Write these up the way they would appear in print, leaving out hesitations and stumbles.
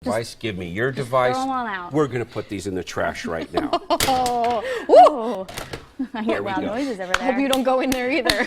device. Give me your device. Throw them all out. We're going to put these in the trash right now. Oh. I hear loud noises over there. Hope you don't go in there either.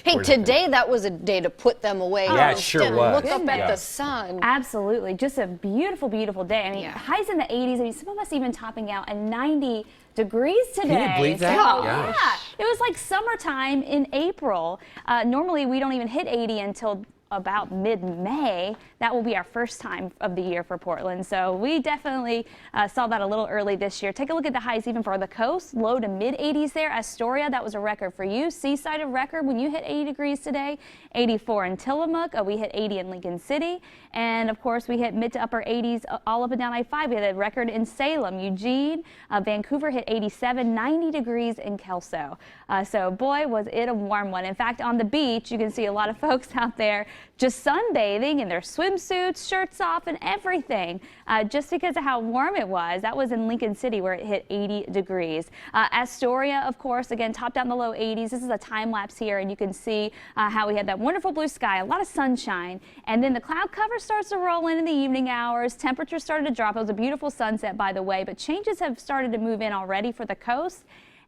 Hey, today that was a day to put them away. Yeah, it sure was. Look up at the sun. Absolutely. Just a beautiful, beautiful day. I mean, highs in the 80s. I mean, some of us even topping out at 90 degrees today. Can you believe that? So, Yeah. It was like summertime in April. Normally, we don't even hit 80 until about mid-May. That will be our first time of the year for Portland. So we definitely saw that a little early this year. Take a look at the highs even for the coast. Low to mid-80s there. Astoria, that was a record for you. Seaside, a record when you hit 80 degrees today. 84 in Tillamook. We hit 80 in Lincoln City. And of course, we hit mid to upper 80s all up and down I-5. We had a record in Salem, Eugene. Vancouver hit 87, 90 degrees in Kelso. So boy, was it a warm one. In fact, on the beach, you can see a lot of folks out there just sunbathing in their swimsuits, shirts off, and everything, just because of how warm it was. That was in Lincoln City where it hit 80 degrees. Astoria, of course, again, topped out in the low 80s. This is a time lapse here, and you can see how we had that wonderful blue sky, a lot of sunshine, and then the cloud cover starts to roll in the evening hours. Temperatures started to drop. It was a beautiful sunset, by the way, but changes have started to move in already for the coast.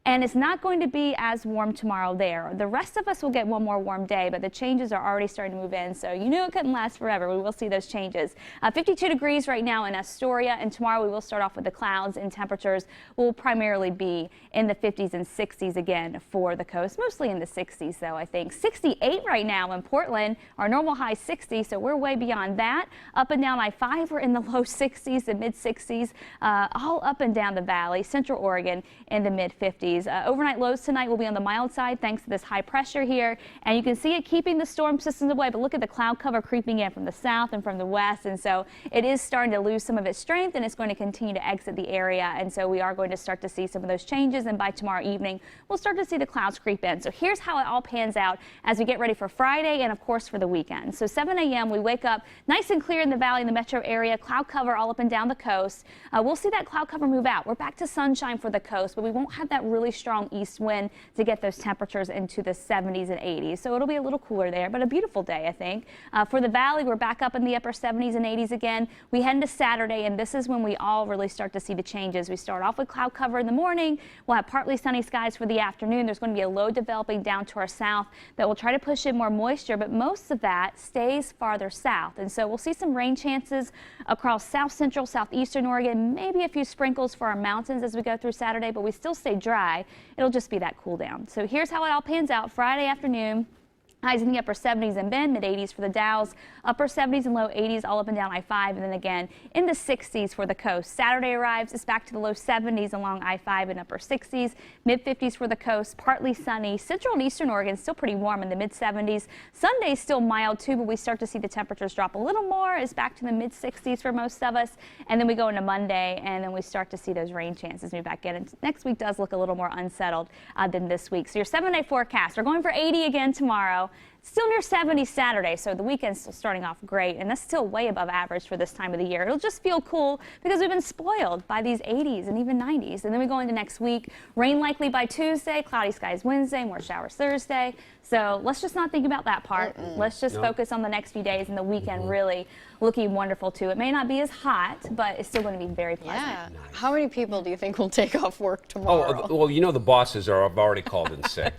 And it's not going to be as warm tomorrow there. The rest of us will get one more warm day, but the changes are already starting to move in. So you knew it couldn't last forever. We will see those changes. 52 degrees right now in Astoria, and tomorrow we will start off with the clouds, and temperatures will primarily be in the 50s and 60s again for the coast. Mostly in the 60s, though, I think. 68 right now in Portland. Our normal high 60, so we're way beyond that. Up and down I-5, we're in the low 60s and mid 60s, all up and down the valley. Central Oregon in the mid 50s. Overnight lows tonight will be on the mild side thanks to this high pressure here, and you can see it keeping the storm systems away, but look at the cloud cover creeping in from the south and from the west, and so it is starting to lose some of its strength, and it's going to continue to exit the area, and so we are going to start to see some of those changes, and by tomorrow evening we'll start to see the clouds creep in. So here's how it all pans out as we get ready for Friday and of course for the weekend. So 7 a.m. we wake up nice and clear in the valley in the metro area, cloud cover all up and down the coast. We'll see that cloud cover move out. We're back to sunshine for the coast, but we won't have that really strong east wind to get those temperatures into the 70s and 80s. So it'll be a little cooler there, but a beautiful day, I think. For the valley, we're back up in the upper 70s and 80s again. We head into Saturday, and this is when we all really start to see the changes. We start off with cloud cover in the morning. We'll have partly sunny skies for the afternoon. There's going to be a low developing down to our south that will try to push in more moisture, but most of that stays farther south. And so we'll see some rain chances across south central, southeastern Oregon, maybe a few sprinkles for our mountains as we go through Saturday, but we still stay dry. It'll just be that cool down. So here's how it all pans out. Friday afternoon, highs in the upper 70s in Bend, mid 80s for the Dows, upper 70s and low 80s all up and down I-5, and then again in the 60s for the coast. Saturday arrives, it's back to the low 70s along I-5 and upper 60s, mid 50s for the coast, partly sunny. Central and eastern Oregon still pretty warm in the mid 70s. Sunday still mild too, but we start to see the temperatures drop a little more. It's back to the mid 60s for most of us, and then we go into Monday, and then we start to see those rain chances move back in. And next week does look a little more unsettled than this week. So your 7-day forecast, we're going for 80 again tomorrow. Still near 70 Saturday, so the weekend's still starting off great, and that's still way above average for this time of the year. It'll just feel cool because we've been spoiled by these 80s and even 90s. And then we go into next week. Rain likely by Tuesday, cloudy skies Wednesday, more showers Thursday. So let's just not think about that part. Let's just focus on the next few days, and the weekend really looking wonderful too. It may not be as hot, but it's still going to be very pleasant. Yeah. Nice. How many people do you think will take off work tomorrow? Oh, well, you know the bosses have already called in sick.